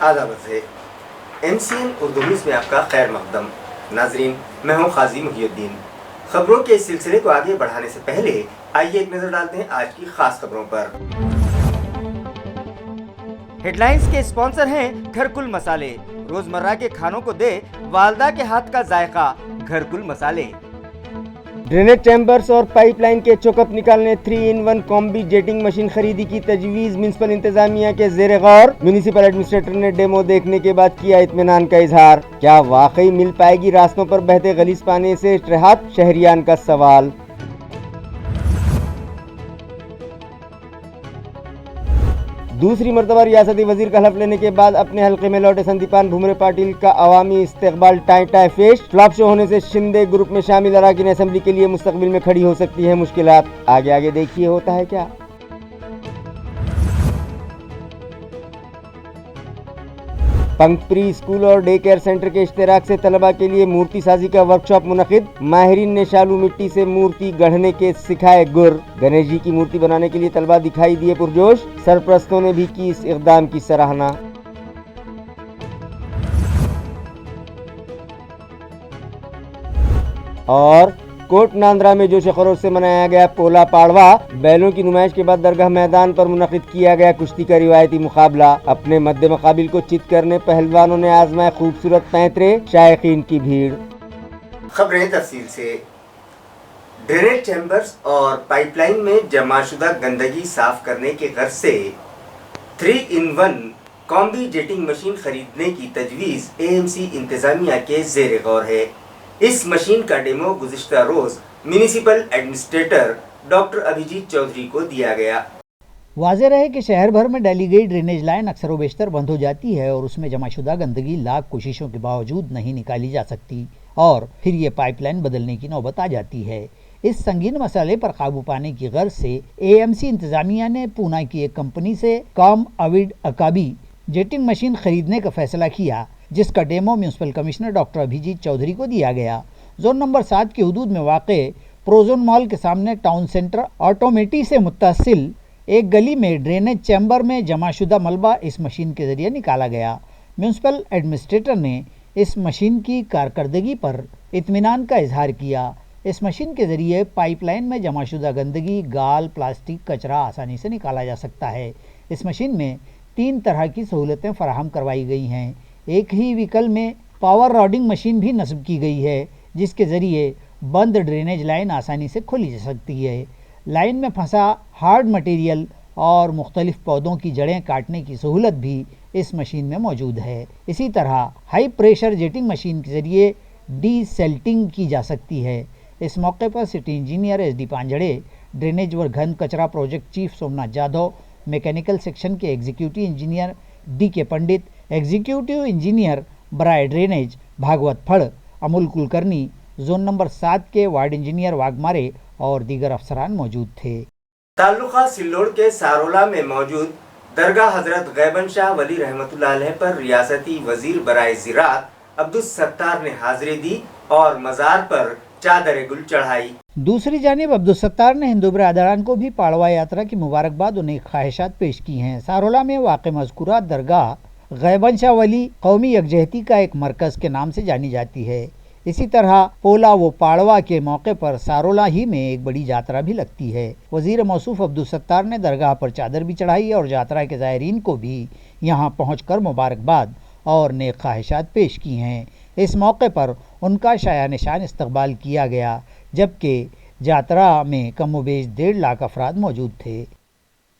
आदाब से MCN Urdu news में आपका खैर मकदम। नाजरीन, मैं हूं काजी मुहियुद्दीन। खबरों के इस सिलसिले को आगे बढ़ाने से पहले आइए एक नज़र डालते हैं आज की खास खबरों पर। हेडलाइंस के स्पॉन्सर हैं घरकुल मसाले। रोजमर्रा के खानों को दे वालदा के हाथ का जायका, घरकुल मसाले। ड्रेनेज चैम्बर्स और पाइपलाइन के चोकअप निकालने 3-in-1 कॉम्बी जेटिंग मशीन खरीदी की तजवीज़ म्युनिसिपल इंतजामिया के ज़ेर गौर। म्युनिसिपल एडमिनिस्ट्रेटर ने डेमो देखने के बाद किया इत्मीनान का इजहार। क्या वाकई मिल पाएगी रास्तों पर बहते गलीज पानी से राहत, शहरियान का सवाल। दूसरी मरतबा रियासती वजीर का हलफ लेने के बाद अपने हल्के में लौटे संदीपान भुमरे पाटिल का अवामी इस्तेकबाल टाई फेश। फ्लॉप शो होने से शिंदे ग्रुप में शामिल अराकीन असेंबली के लिए मुस्तकबिल में खड़ी हो सकती है मुश्किलात। आगे आगे देखिए होता है क्या। पंख प्री स्कूल और डे केयर सेंटर के इश्तराक से तलबा के लिए मूर्ति साजी का वर्कशॉप मुनक़िद। माहिरीन ने शालू मिट्टी से मूर्ति गढ़ने के सिखाए गुर। गणेश जी की मूर्ति बनाने के लिए तलबा दिखाई दिए पुरजोश। सरप्रस्तों ने भी की इस इक़दाम की सराहना। और कोट नांद्रा में जोश खरोश से मनाया गया पोला पाड़वा। बैलों की नुमाइश के बाद दरगाह मैदान पर मुनक़िद किया गया कुश्ती का रिवायती मुकाबला। अपने मद्दे मुकाबिल को चित करने पहलवानों ने आजमाए खूबसूरत पैंतरे, शायकीन की भीड़। खबरें तफसील से। ड्रेनेज चैम्बर्स और पाइपलाइन में जमाशुदा गंदगी साफ करने के गर्ज से 3-in-1 कॉम्बी जेटिंग मशीन खरीदने की तजवीज़ AMC इंतजामिया के ज़ेर गौर है। इस मशीन का डेमो गुज़िश्ता रोज municipal administrator doctor Abhijit Chaudhary को दिया गया। वाज़ेह रहे कि शहर भर में डाली गई ड्रेनेज लाइन अक्सर व बेशतर बंद हो जाती है और उसमें जमाशुदा गंदगी लाख कोशिशों के बावजूद नहीं निकाली जा सकती और फिर ये पाइपलाइन बदलने की नौबत आ जाती है। इस संगीन मसले पर काबू पाने की गर्ज से AMC इंतजामिया ने पूना की एक कंपनी से कॉम अविड अकाबी जेटिंग मशीन खरीदने का फैसला किया, जिसका demo municipal commissioner doctor Abhijit Chaudhary को दिया गया। जोन नंबर 7 की हदूद में वाक़े प्रोजोन मॉल के सामने टाउन सेंटर ऑटोमेटी से मुत्तसिल एक गली में ड्रेनेज चैम्बर में जमाशुदा मलबा इस मशीन के ज़रिए निकाला गया। म्युनिसिपल एडमिनिस्ट्रेटर ने इस मशीन की कारकर्दगी पर इत्मीनान का इजहार किया। इस मशीन के ज़रिए पाइपलाइन में जमाशुदा गंदगी, गाल, प्लास्टिक, कचरा आसानी से निकाला जा सकता है। इस मशीन में 3 तरह की सहूलतें फराहम करवाई गई हैं। एक ही व्हीकल में पावर रॉडिंग मशीन भी नस्ब की गई है, जिसके ज़रिए बंद ड्रेनेज लाइन आसानी से खोली जा सकती है। लाइन में फंसा हार्ड मटेरियल और मुख्तलिफ पौधों की जड़ें काटने की सहूलत भी इस मशीन में मौजूद है। इसी तरह हाई प्रेशर जेटिंग मशीन के ज़रिए डीसेल्टिंग की जा सकती है। इस मौके पर सिटी इंजीनियर SD पांजड़े, ड्रेनेज व घन कचरा project chief Somnath Jadhav, mechanical section के एग्जीक्यूटिव इंजीनियर DK पंडित, एग्जीक्यूटिव इंजीनियर बराए ड्रेनेज भागवत फड़, अमूल कुलकर्णी, जोन नंबर 7 के वार्ड इंजीनियर वाघमारे और दीगर अफसरान मौजूद थे। ताल्लुका सिल्लोड़ के सारोला में मौजूद दरगाह हजरत गैबन शाह वली रहमतुल्लाह अलैह पर रियासती वजीर बराए ज़िराअत अब्दुल सत्तार ने हाजिरी दी और मज़ार पर चादर गुल चढ़ाई। दूसरी जानिब अब्दुल सत्तार ने हिंदू बरादरान को भी पाड़वा यात्रा की मुबारकबाद उन्हें ख्वाहिशात पेश की हैं। सारोला में वाक़े मज़कूरा दरगाह गैबन शाह वली कौमी यकजहती का एक मरकज़ के नाम से जानी जाती है। इसी तरह पोला व पाड़वा के मौके पर सारोला ही में एक बड़ी यात्रा भी लगती है। वज़ीर मौसूफ अब्दुल सत्तार ने दरगाह पर चादर भी चढ़ाई और यात्रा के ज़ायरीन को भी यहाँ पहुँचकर मुबारकबाद और नेक ख्वाहिशात पेश की हैं। इस मौके पर उनका शाया निशान इस्तकबाल किया गया, जबकि यात्रा में कम व बेश 1.5 लाख अफराद मौजूद थे।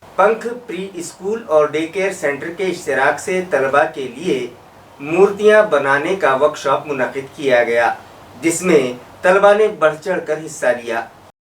पंख प्री स्कूल और डे केयर सेंटर के इश्तराक से तलबा के लिए मूर्तियां बनाने का वर्कशॉप मुनक़िद किया गया, जिसमें तलबा ने बढ़ चढ़ कर हिस्सा लिया।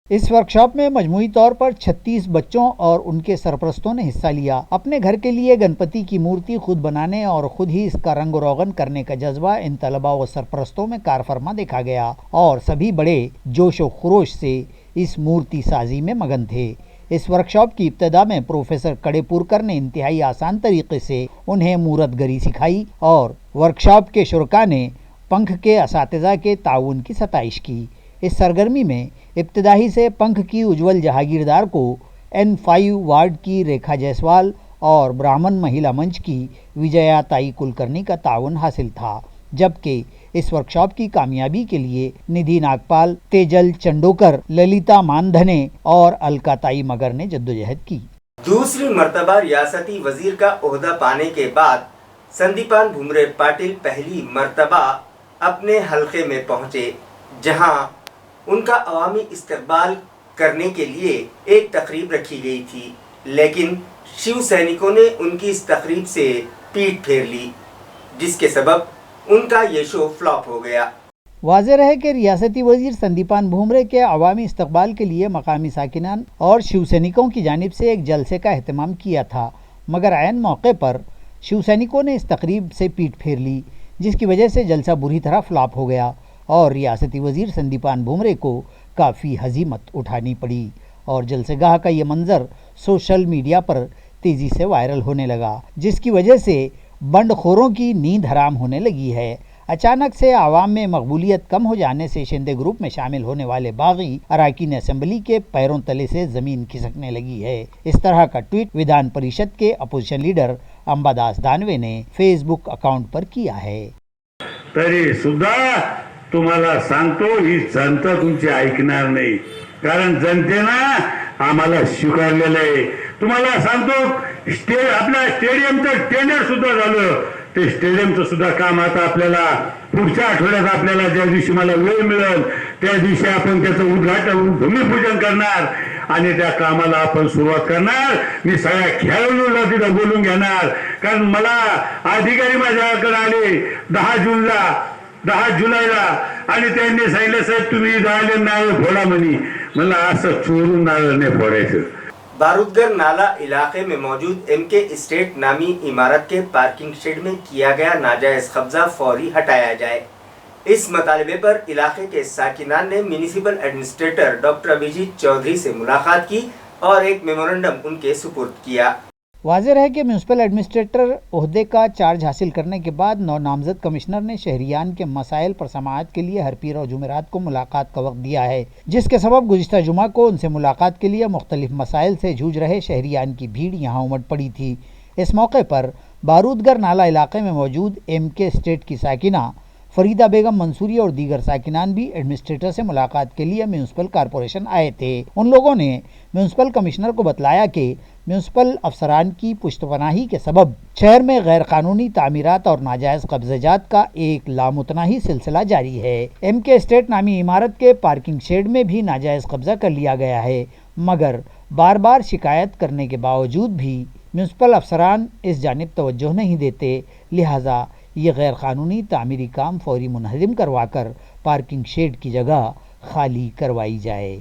इस वर्कशॉप में मजमूई तौर पर 36 बच्चों और उनके सरपरस्तों ने हिस्सा लिया। अपने घर के लिए गणपति की मूर्ति खुद बनाने और खुद ही इसका रंग रोगन करने का जज्बा इन तलबा व सरपरस्तों में कारफरमा देखा गया और सभी बड़े जोश व खरोश से इस मूर्ति साजी में मगन थे। इस वर्कशॉप की इब्तदा में प्रोफेसर कड़ेपुरकर ने इंतहाई आसान तरीके से उन्हें मूरतगरी सिखाई और वर्कशॉप के शुरका ने पंख के असातिज़ा के ताउन की सताइश की। इस सरगर्मी में इब्तदाई से पंख की उज्जवल जहागीरदार को N5 वार्ड की रेखा जायसवाल और ब्राह्मण महिला मंच की विजया ताई कुलकर्णी का ताउन हासिल था, जबकि इस वर्कशॉप की कामयाबी के लिए निधि नागपाल, तेजल चंडोकर, ललिता मानधने और अलकाताई मगर ने जद्दोजहद की। दूसरी मर्तबा रियासती वजीर का ओहदा पाने के बाद संदीपान भुमरे पाटिल पहली मर्तबा अपने हलके में पहुंचे, जहां उनका अवामी इस्तकबाल करने के लिए एक तकरीब रखी गई थी, लेकिन शिव सैनिकों ने उनकी इस तकरीब से पीठ फेर ली, जिसके सबब उनका ये शो फ्लॉप हो गया। वाज़ेह रहे कि रियासती वजीर संदीपान भुमरे के अवामी इस्तकबाल के लिए मकामी साकिनान और शिव सैनिकों की जानिब से एक जलसे का अहतमाम किया था, मगर ऐन मौके पर शिव सैनिकों ने इस तकरीब से पीठ फेर ली, जिसकी वजह से जलसा बुरी तरह फ्लॉप हो गया और रियासती वजीर संदीपान भुमरे को काफ़ी हजीमत उठानी पड़ी और जलसेगाह का ये मंजर सोशल मीडिया पर तेज़ी से वायरल होने लगा, जिसकी वजह से बंडखोरों की नींद हराम होने लगी है। अचानक से आवाम में मकबूलियत कम हो जाने से शिंदे ग्रुप में शामिल होने वाले बागी अरकान असेंबली के पैरों तले से ज़मीन खिसकने लगी है। इस तरह का ट्वीट विधान परिषद के अपोजिशन लीडर अंबादास दानवे ने फेसबुक अकाउंट पर किया है। तरी सुद्धा तुम्हाला सांगतो, ही जनता तुमची ऐकणार नाही, कारण जनतेनं आम्हाला स्वीकारलेलं आहे। तुम्हाला सांगतो, आपल्या स्टेडियमचं टेंडर सुद्धा झालं, ते स्टेडियमचं सुद्धा काम आता आपल्याला पुढच्या आठवड्यात, आपल्याला ज्या दिवशी मला वेळ मिळेल त्या दिवशी आपण त्याचं उद्घाटन, भूमिपूजन करणार आणि त्या कामाला आपण सुरुवात करणार। मी सगळ्या खेळाडूंना तिथं बोलून घेणार, कारण मला अधिकारी माझ्याकडे आले 10 जुलैला आणि त्यांनी सांगितलं, साहेब तुम्ही जायले नारळ फोडा म्हणी। मला असं चोरून नारळ नाही फोडायचं। बारूदगर नाला इलाके में मौजूद एमके एस्टेट नामी इमारत के पार्किंग शेड में किया गया नाजायज कब्जा फौरी हटाया जाए। इस मुतालबे पर इलाके के साकिनान ने municipal administrator doctor Abhijit Chaudhary से मुलाकात की और एक मेमोरेंडम उनके सुपुर्द किया। वाज़ेह है कि म्यूनसिपल एडमिनिस्ट्रेटर ओहदे का चार्ज हासिल करने के बाद नौ नामजद कमिश्नर ने शहरियान के मसाइल पर समाअत के लिए हर पीर और जुमेरात को मुलाकात का वक्त दिया है, जिसके सबब गुज़िश्ता जुमा को उनसे मुलाकात के लिए मुख्तलिफ मसाइल से जूझ रहे शहरियान की भीड़ यहाँ उमड़ पड़ी थी। इस मौके पर बारूदगर नाला इलाके में मौजूद एमके एस्टेट की साकिना फरीदा बेगम मंसूरी और दीगर साकिनान भी एडमिनिस्ट्रेटर से मुलाकात के लिए म्यूनसिपल कॉरपोरेशन आए थे। उन लोगों ने म्यूनसिपल कमिश्नर को बतलाया कि म्यूनसिपल अफसरान की पुश्तपनाही के सबब शहर में गैर कानूनी तामीरात और नाजायज़ कब्ज़ात का एक लामुतनाही सिलसिला जारी है। एमके एस्टेट नामी इमारत के पार्किंग शेड में भी नाजायज़ कब्ज़ा कर लिया गया है, मगर बार बार शिकायत करने के बावजूद भी म्यूनसिपल अफसरान इस जानिब तवज्जो नहीं देते, लिहाजा ये गैर कानूनी तामीरी काम फौरी मुनहज़िम करवाकर पार्किंग शेड की जगह खाली करवाई जाए।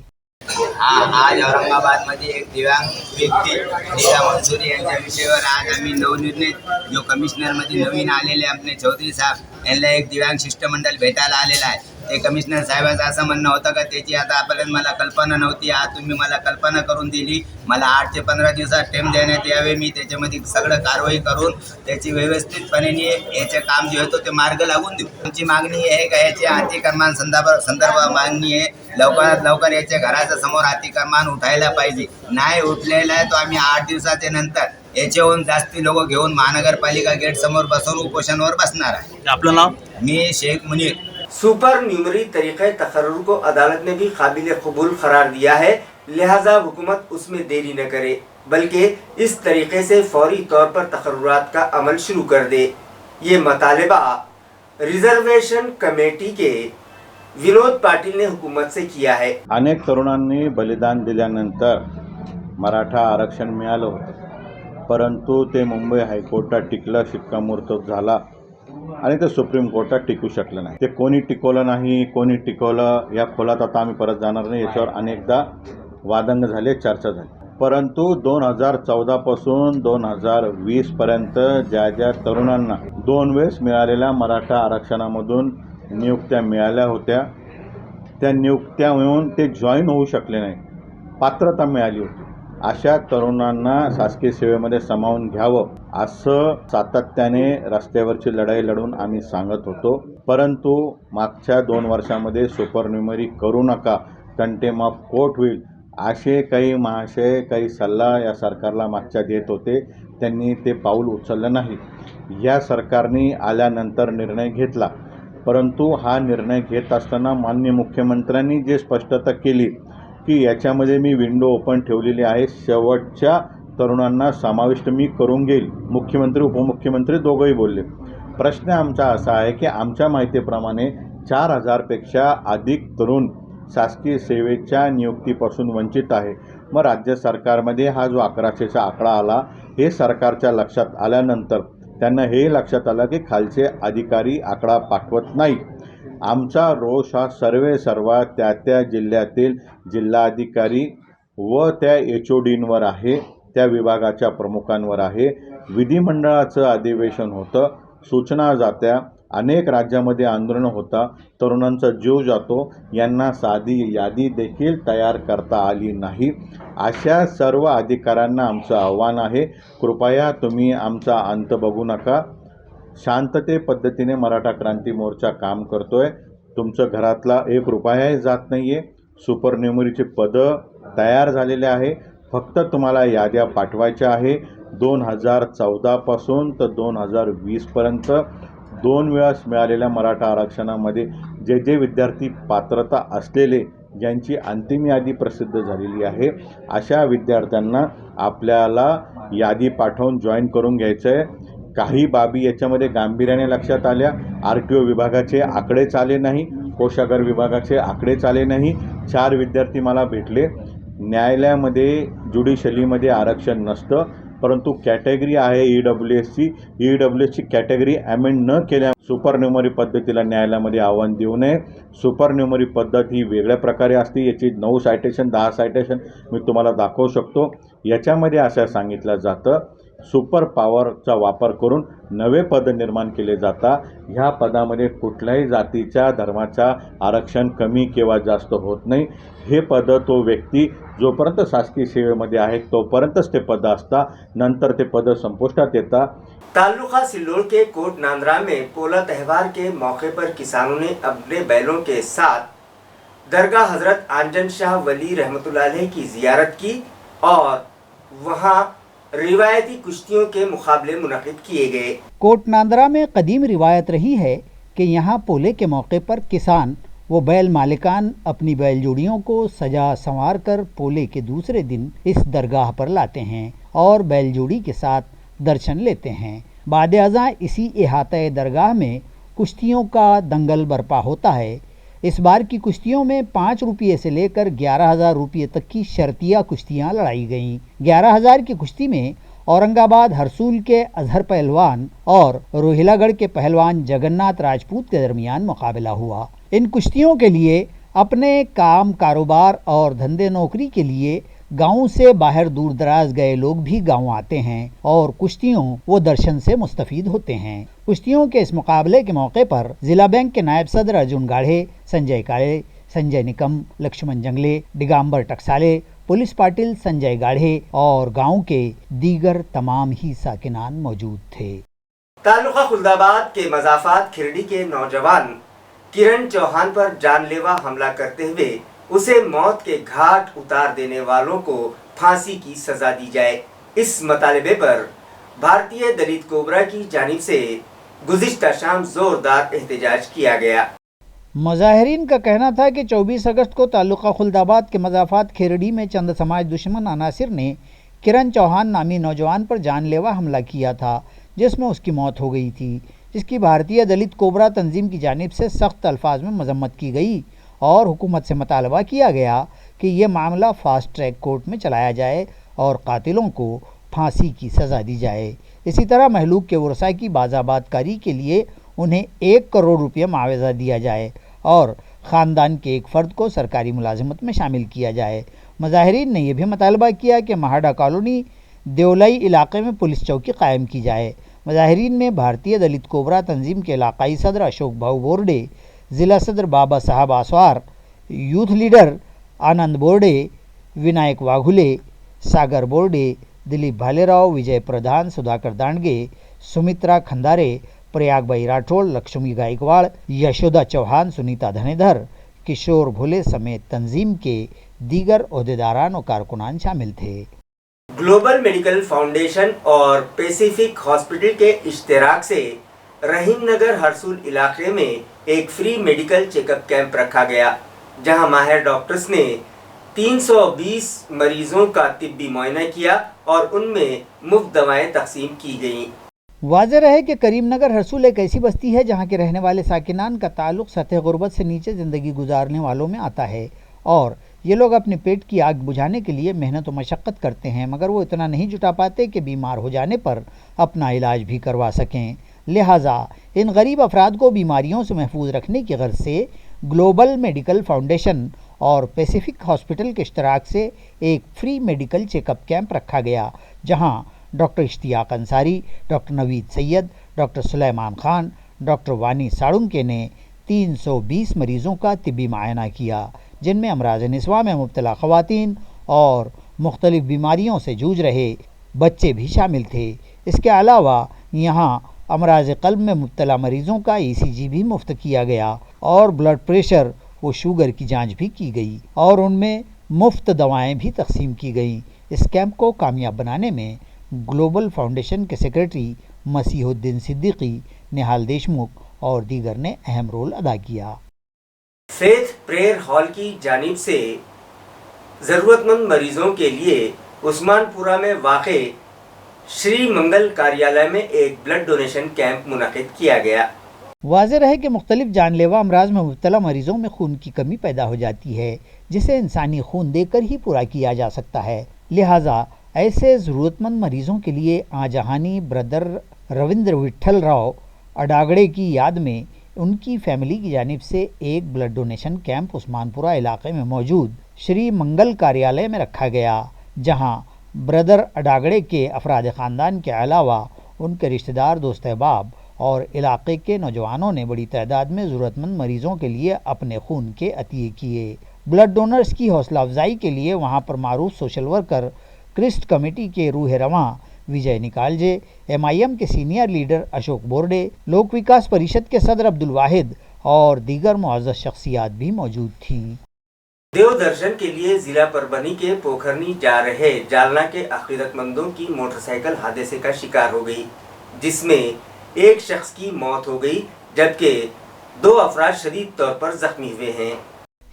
आज औरंगाबादमध्ये एक दिव्यांग व्यक्ती फरीदा मंसूरी यांच्या विषयावर आज आम्ही नवनिर्णय जो कमिशनरमध्ये नवीन आलेले आपले चौधरी साहेब यांना एक दिव्यांग शिष्टमंडळ भेटायला आलेला आहे। ते कमिशनर साहेबांचं असं म्हणणं होतं का त्याची आता आतापर्यंत मला कल्पना नव्हती, आज तुम्ही मला कल्पना करून दिली, मला 8 ते 15 दिवसात टाइम देण्यात यावे, मी त्याच्यामध्ये सगळं कारवाई करून त्याची व्यवस्थितपणे याचे काम जे होतं ते मार्ग लागून देऊ। आमची मागणी आहे का याचे अतिक्रमण संदर्भ मागणी आहे, लवकरात लवकर याच्या घराच्या समोर अतिक्रमण उठायला पाहिजे। नाही उठलेला आहे तो आम्ही 8 दिवसाच्या नंतर याच्याहून जास्ती लोक घेऊन महानगरपालिका गेट समोर बसून उपोषणावर बसणार आहे। आपलं नाव? मी शेख मुनीर। सुपर न्यूमरी तरीक़े तकर्रुर को अदालत ने भी काबिल कबूल करार दिया है, लिहाजा हुकूमत उसमें देरी न करे, बल्कि इस तरीके से फौरी तौर पर तकर्रुरात का अमल शुरू कर दे। ये मुतालबा रिजर्वेशन कमेटी के विनोद पाटिल ने हुकूमत से किया है। अनेक तरुणांनी बलिदान दिल्यानंतर मराठा आरक्षण मिळालं होतं, परंतु ते मुंबई हायकोर्टात टिकलं, शिक्कामोर्तब झाला आणि ते सुप्रीम कोर्टात टिकू शकलं नाही। ते कोणी टिकवलं नाही, कोणी टिकवलं या खोलात आता आम्ही परत जाणार नाही। याच्यावर अनेकदा वादंग झाले, चर्चा झाली, परंतु 2014 पासून 2020 पर्यंत ज्या तरुणांना 2 वेळेस मिळालेल्या मराठा आरक्षणामधून नियुक्त्या मिळाल्या होत्या, त्या नियुक्त्या मिळून ते जॉईन होऊ शकले नाही, पात्रता मिळाली होती, अशा तरुणांना शासकीय सेवेमध्ये सामावून घ्यावं असं सातत्याने रस्त्यावरची लढाई लढून आम्ही सांगत होतो। परंतु मागच्या 2 वर्षामध्ये सुपर न्यूमरी करू नका, कंटेम ऑफ कोर्ट होईल असे काही महाशय काही सल्ला या सरकारला मागच्या देत होते, त्यांनी ते पाऊल उचललं नाही. या सरकारने आल्यानंतर निर्णय घेतला, परंतु हा निर्णय घेत असताना माननीय मुख्यमंत्र्यांनी जे स्पष्टता केली की याच्यामध्ये मी विंडो ओपन ठेवलेली आहे, शेवटच्या तरुणांना समाविष्ट मी करून घेईल. मुख्यमंत्री उपमुख्यमंत्री दोघंही बोलले. प्रश्न आमचा असा आहे की आमच्या माहितीप्रमाणे 4,000पेक्षा अधिक तरुण शासकीय सेवेच्या नियुक्तीपासून वंचित आहे. मग राज्य सरकारमध्ये हा जो 1100चा आकडा आला, हे सरकारच्या लक्षात आल्यानंतर त्यांना हे लक्षात आलं की खालचे अधिकारी आकडा पाठवत नाही. आमचा रोष हा सर्व त्या जिल्ह्यातील जिल्हाधिकारी व त्या HODंवर आहे, त्या विभागाच्या प्रमुखांवर आहे. विधिमंडळाचं अधिवेशन होतं, सूचना जात्या, अनेक राज्यामध्ये आंदोलनं होता, तरुणांचा जीव जातो, यांना साधी यादी देखील तयार करता आली नाही. अशा सर्व अधिकाऱ्यांना आमचं आव्हान आहे, कृपया तुम्ही आमचा अंत बघू नका. शांतते पद्धतीने मराठा क्रांती मोर्चा काम करतोय. तुमचं घरातला 1 रुपयाही जात नाही आहे. सुपरन्युमरीचे पदं तयार झालेले आहे, फक्त तुम्हाला याद्या पाठवायच्या आहे. 2014 पासून तर 2020पर्यंत 2 वेळास मिळालेल्या मराठा आरक्षणामध्ये जे विद्यार्थी पात्रता असलेले, ज्यांची अंतिम यादी प्रसिद्ध झालेली आहे, अशा विद्यार्थ्यांना आपल्याला यादी पाठवून जॉईन करून घ्यायचं आहे. काही बाबी याच्यामध्ये गांभीर्याने लक्षात आल्या. RTO विभागाचे आकडेच आले नाही, कोषागार विभागाचे आकडेच आले नाही. 4 विद्यार्थी मला भेटले. न्यायालयामध्ये ज्युडिशरीमध्ये आरक्षण नसतं, परंतु कॅटेगरी आहे EWSची कॅटेगरी अमेंड न केल्या सुपरन्युमरी पद्धतीला न्यायालयामध्ये आव्हान देऊ नये. सुपरन्युमरी पद्धत ही वेगळ्या प्रकारे असते. याची 9 सायटेशन 10 सायटेशन मी तुम्हाला दाखवू शकतो. याच्यामध्ये असं सांगितलं जातं, सुपर पॉवरचा वापर करून नवे पद निर्माण केले जातात. ह्या पदामध्ये कुठल्याही जातीच्या धर्माचा आरक्षण कमी किंवा जास्त होत नाही. हे पद तो व्यक्ती जोपर्यंत शासकीय सेवेमध्ये आहे तोपर्यंतच ते पद असतात, नंतर ते पद संपुष्टात येतात. तालुका सिल्लोड़ के कोट नांद्रा में पोला त्यौहार के मौके पर किसानों ने अपने बैलों के साथ दरगाह हजरत आंजन शाह वली रहमतुल्लाह अलैह की जियारत की और वहां रिवायती कुश्तियों के मुकाबले मुनक़िद किए गए। कोट नांद्रा में कदीम रिवायत रही है कि यहाँ पोले के मौके पर किसान वो बैल मालिकान अपनी बैल जोड़ियों को सजा संवार कर पोले के दूसरे दिन इस दरगाह पर लाते हैं और बैल जोड़ी के साथ दर्शन लेते हैं। बाद अज़ां इसी इहाते दरगाह में कुश्तियों का दंगल बर्पा होता है। इस बार की कुश्तियों में 5 रुपये से लेकर 11,000 रुपये तक की शर्तिया कुश्तियाँ लड़ाई गईं। 11,000 की कुश्ती में औरंगाबाद हरसूल के अजहर पहलवान और रोहिलागढ़ के पहलवान जगन्नाथ राजपूत के दरमियान मुकाबला हुआ। इन कुश्तियों के लिए अपने काम कारोबार और धंधे नौकरी के लिए गाँव से बाहर दूर दराज गए लोग भी गाँव आते हैं और कुश्तियों व दर्शन से मुस्तफीद होते हैं। कुश्तियों के इस मुकाबले के मौके पर जिला बैंक के नायब सदर अर्जुन गाढ़े, संजय काले, संजय निकम, लक्ष्मण जंगले, दिगंबर टकसाले, पुलिस पाटिल संजय गाढ़े और गांव के दीगर तमाम ही साकिनान मौजूद थे। तालुका खुलदाबाद के मजाफात खिरडी के नौजवान किरण चौहान पर जानलेवा हमला करते हुए उसे मौत के घाट उतार देने वालों को फांसी की सजा दी जाए, इस मतालबे पर भारतीय दलित कोबरा की जानिब से गुज़िश्ता शाम जोरदार एहतजाज किया गया। मुजाहिरीन का कहना था कि 24 अगस्त को तालुका खुलदाबाद के मजाफात खेरडी में चंद समाज दुश्मन अनासिर ने किरण चौहान नामी नौजवान पर जानलेवा हमला किया था, जिसमें उसकी मौत हो गई थी, जिसकी भारतीय दलित कोबरा तंजीम की जानिब से सख्त अल्फाज में मजम्मत की गई और हुकूमत से मुतालबा किया गया कि ये मामला फास्ट ट्रैक कोर्ट में चलाया जाए और कातिलों को फांसी की सज़ा दी जाए। इसी तरह महलूक के वर्सा की बाज़ाबादकारी के लिए उन्हें 1 करोड़ रुपये मुआवजा दिया जाए और ख़ानदान के एक फ़र्द को सरकारी मुलाजमत में शामिल किया जाए। मुजाहिरीन ने यह भी मुतालबा किया कि महाडा कॉलोनी देवलाई इलाके में पुलिस चौकी कायम की जाए। मुजाहिरीन में भारतीय दलित कोबरा तंजीम के इलाकाई सदर अशोक भाऊ बोर्डे, ज़िला सदर बाबा साहब आसवार, यूथ लीडर आनंद बोर्डे, विनायक वाघुले, सागर बोर्डे, दिलीप भालेराव, विजय प्रधान, सुधाकर दांडगे, सुमित्रा खंदारे, प्रयागबाई राठौड़, लक्ष्मी गायकवाड़, यशोदा चौहान, सुनीता धनेधर, किशोर भोले समेत तंजीम के دیگر عہدیداران و کارکنان شامل تھے۔ ग्लोबल मेडिकल फाउंडेशन और पैसिफिक हॉस्पिटल के इश्तराक से रहीम नगर हरसूल इलाके में एक फ्री मेडिकल चेकअप कैंप रखा गया, जहां माहिर डॉक्टर्स ने 320 मरीजों का तिब्बी मुआयना किया और उनमें मुफ्त दवाएं तकसीम की गईं। वाज़ेह रहे कि करीमनगर हरसूल एक ऐसी बस्ती है जहाँ के रहने वाले साकिनान का ताल्लुक सतह गुर्बत से नीचे ज़िंदगी गुजारने वालों में आता है, और ये लोग अपने पेट की आग बुझाने के लिए मेहनत व मशक्क़त करते हैं, मगर वो इतना नहीं जुटा पाते कि बीमार हो जाने पर अपना इलाज भी करवा सकें। लिहाजा इन गरीब अफराद को बीमारियों से महफूज रखने की गर्ज से ग्लोबल मेडिकल फाउंडेशन और पैसिफिक हॉस्पिटल के इश्तराक से एक फ्री मेडिकल चेकअप कैंप रखा गया, जहां doctor Ishtiaq Ansari, doctor Naveed Syed, doctor Suleman Khan, doctor Wani साड़ुंके ने 320 मरीज़ों का तिब्बी मुआयना किया, जिनमें अमराज निस्वा में मुब्तला ख़वातीन और मुख्तलिफ़ बीमारियों से जूझ रहे बच्चे भी शामिल थे। इसके अलावा यहाँ अमराज क़ल्ब में मुब्तला मरीज़ों का ECG भी मुफ्त किया गया और ब्लड प्रेशर व शुगर की जांच भी की गई और उनमें मुफ्त दवाएं भी तकसीम की गईं। इस कैंप को कामयाब बनाने में ग्लोबल फाउंडेशन के सेक्रेटरी मसीहुद्दीन सिद्दीकी, निहाल देशमुख और दीगर ने अहम रोल अदा किया। फेथ प्रेयर हॉल की जानिब से ज़रूरतमंद मरीजों के लिए उस्मानपुरा में वाक़े श्री मंगल कार्यालय में एक ब्लड डोनेशन कैंप मुनक़िद किया गया। वाज़ेह रहे कि मुख्तलिफ जानलेवा अमराज में मुब्तला मरीज़ों में खून की कमी पैदा हो जाती है, जिसे इंसानी खून देकर ही पूरा किया जा सकता है। लिहाजा ऐसे ज़रूरतमंद मरीज़ों के लिए आजहानी ब्रदर रविंद्र विट्ठल राव अडागड़े की याद में उनकी फैमिली की जानिब से एक ब्लड डोनेशन कैंप उस्मानपुरा इलाके में मौजूद श्री मंगल कार्यालय में रखा गया, जहां ब्रदर अडागड़े के अफराद ख़ानदान के अलावा उनके रिश्तेदार, दोस्त अहबाब और इलाके के नौजवानों ने बड़ी तादाद में ज़रूरतमंद मरीज़ों के लिए अपने खून के अतिये किए। ब्लड डोनर्स की हौसला अफजाई के लिए वहां पर मारूफ सोशल वर्कर, क्रिस्ट कमेटी के रूह रवां विजय निकालजे, MIM के सीनियर लीडर अशोक बोर्डे, लोक विकास परिषद के सदर अब्दुल वाहिद और दीगर मुअज़्ज़ज़ शख्सियात भी मौजूद थीं। देव दर्शन के लिए जिला परभनी के पोखरनी जा रहे जालना के अकीदतमंदों की मोटरसाइकिल हादसे का शिकार हो गई, जिसमें एक शख्स की मौत हो गई जबकि 2 अफराद शदीद तौर पर जख्मी हुए हैं।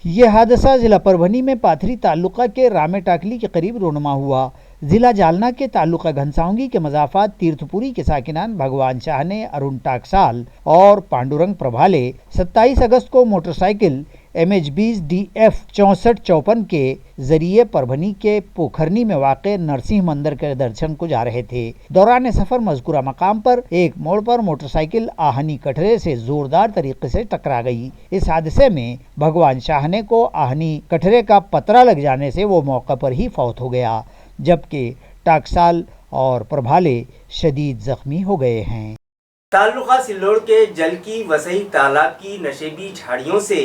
ये हादसा ज़िला परभनी में पाथरी ताल्लुका के रामे टाकली के करीब रोनुमा हुआ। ज़िला जालना के ताल्लुका घनसाउंगी के मज़ाफ़ात तीर्थपुरी के साकिनान भगवान शाह ने, अरुण टाकसाल और पांडुरंग प्रभाले 27 अगस्त को मोटरसाइकिल MH20 DF 6454 के ज़रिए परभनी के पोखरनी में वाक़े नरसिंह मंदिर के दर्शन को जा रहे थे। दौरान सफ़र मज़कूरा मकाम पर एक मोड़ पर मोटरसाइकिल आहनी कटरे से ज़ोरदार तरीके से टकरा गई। इस हादसे में भगवान शाहने को आहनी कटरे का पतरा लग जाने से वो मौके पर ही फौत हो गया, जबकि टाकसाल और प्रभाले शदीद ज़ख्मी हो गए हैं। ताल्लुका सिल्लोड़ के जल की वसई तालाब की नशेबी झाड़ियों से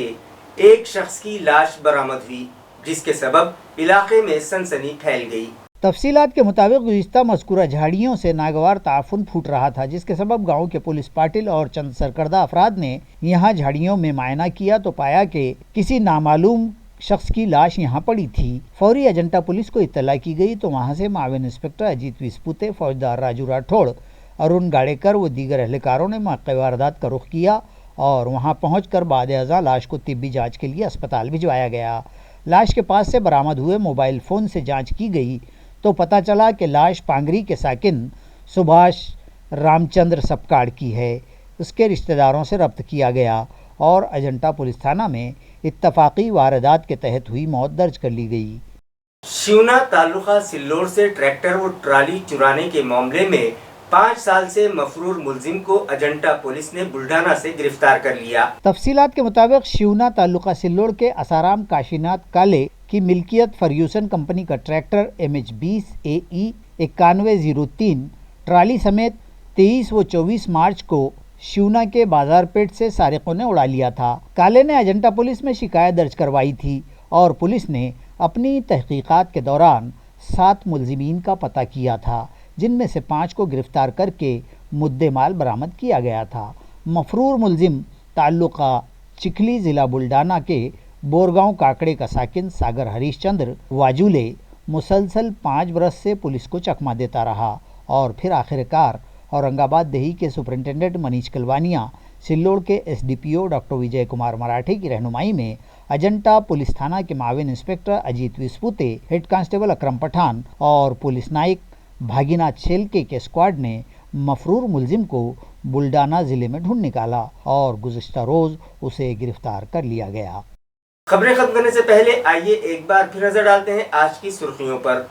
एक शख्स की लाश बरामद हुई, जिसके सबब इलाके में सनसनी फैल गई। तफसीलात के मुताबिक गुज़िश्ता मज़कूरा झाड़ियों से नागवार ताफुन फूट रहा था, जिसके सबब गांव के पुलिस पाटिल और चंद सरकर्दा अफराद ने यहां झाड़ियों में मायना किया तो पाया कि किसी नामालूम शख्स की लाश यहां पड़ी थी। फौरी अजंता पुलिस को इत्तला की गई तो वहां से माविन इंस्पेक्टर अजीत विस्पुते, फौजदार राजू राठौड़, अरुण गाड़ेकर व दीगर अहलकारों ने मौके वारदात का रुख किया और वहां पहुंचकर बाद-ए-अज़ा लाश को तिब्बी जांच के लिए अस्पताल भिजवाया गया। लाश के पास से बरामद हुए मोबाइल फ़ोन से जांच की गई तो पता चला कि लाश पांगरी के साकिन सुभाष रामचंद्र सपकाड़ की है। उसके रिश्तेदारों से रब्त किया गया और अजंता पुलिस थाना में इत्तफाकी वारदात के तहत हुई मौत दर्ज कर ली गई। शिवना तालुका सिल्लोड़ से ट्रैक्टर व ट्राली चुराने के मामले में 5 साल से मफरूर मुलजिम को अजंता पुलिस ने बुल्ढाना से गिरफ्तार कर लिया। तफसीलात के मुताबिक शिवना तालुका सिल्लोड़ के असाराम काशीनाथ काले की मिल्कियत फर्यूसन कंपनी का ट्रैक्टर MH20 AE 9103 ट्राली समेत 23 व 24 मार्च को शिवना के बाजारपेट से सारिकों ने उड़ा लिया था। काले ने अजंता पुलिस में शिकायत दर्ज करवाई थी और पुलिस ने अपनी तहकीकात के दौरान 7 मुलजिमीन का पता किया था, जिनमें से 5 को गिरफ्तार करके मुद्दे माल बरामद किया गया था। मफरूर मुलजिम ताल्लुका चिखली ज़िला बुल्ढाना के बोरगांव काकड़े का साकिन सागर हरीशचंद्र वाजूले मुसलसल 5 बरस से पुलिस को चकमा देता रहा और फिर आखिरकार औरंगाबाद देही के सुपरिंटेंडेंट मनीष कलवानिया, सिल्लोड़ के एसडीपीओ डॉक्टर विजय कुमार मराठे की रहनुमाई में अजंता पुलिस थाना के माविन inspector Ajit Vispute, head constable Akram Pathan और पुलिस नायक भागीनाथ शेलके के स्क्वाड ने मफरूर मुलजिम को बुल्डाना जिले में ढूंढ निकाला और गुज़िश्ता रोज उसे गिरफ्तार कर लिया गया। खबरें खत्म करने से पहले आइए एक बार फिर नजर डालते हैं आज की सुर्खियों पर।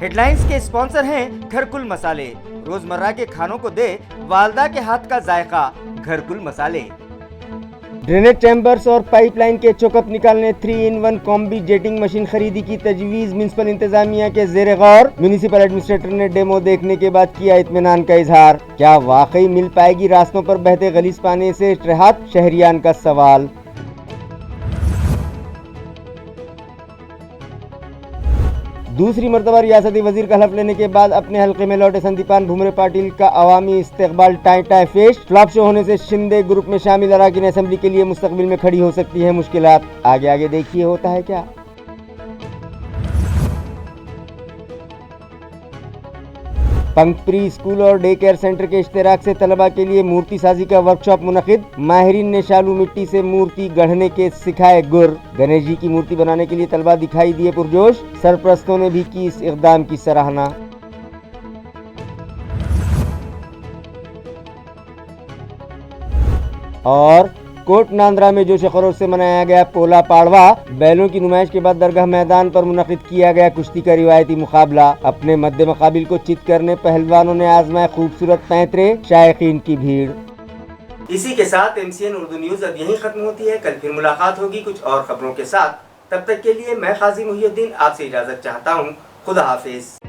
हेडलाइंस के स्पॉन्सर हैं घरकुल मसाले, रोजमर्रा के खानों को दे वालदा के हाथ का जायका, घरकुल मसाले। ड्रेनेज चैम्बर्स और पाइपलाइन के चोकअप निकालने 3-in-1 कॉम्बी जेटिंग मशीन खरीदी की तजवीज म्युनिसिपल इंतजामिया के जेर गौर। म्युनिसिपल एडमिनिस्ट्रेटर ने डेमो देखने के बाद किया इत्मीनान का इजहार। क्या वाकई मिल पाएगी रास्तों पर बहते गलीज पानी से राहत, शहरियान का सवाल। दूसरी मरतबा रियासती वजीर का हलफ लेने के बाद अपने हल्के में लौटे संदीपान भुमरे पाटिल का अवामी इस्तेकबाल टाई फेश। फ्लॉप शो होने से शिंदे ग्रुप में शामिल अराकीन असेंबली के लिए मुस्तकबिल में खड़ी हो सकती है मुश्किलात। आगे आगे देखिए होता है क्या। पंख प्री स्कूल और डे केयर सेंटर के इश्तराक से तलबा के लिए मूर्ति साजी का वर्कशॉप मुनक़िद। माहिरीन ने शालू मिट्टी से मूर्ति गढ़ने के सिखाए गुर। गणेश जी की मूर्ति बनाने के लिए तलबा दिखाई दिए पुरजोश। सरप्रस्तों ने भी की इस इक़दाम की सराहना। और कोट नांद्रा में जोश खरोश से मनाया गया पोला पाड़वा। बैलों की नुमाइश के बाद दरगाह मैदान पर मुनक़िद किया गया कुश्ती का रिवायती मुकाबला। अपने मद्दे मुकाबिल को चित करने पहलवानों ने आजमाए खूबसूरत पैंतरे, शायकीन की भीड़। इसी के साथ MCN उर्दू न्यूज़ अब यहीं खत्म होती है। कल फिर मुलाकात होगी कुछ और खबरों के साथ। तब तक के लिए मैं काजी मुहिउद्दीन आपसे इजाज़त चाहता हूँ। खुदा हाफिज।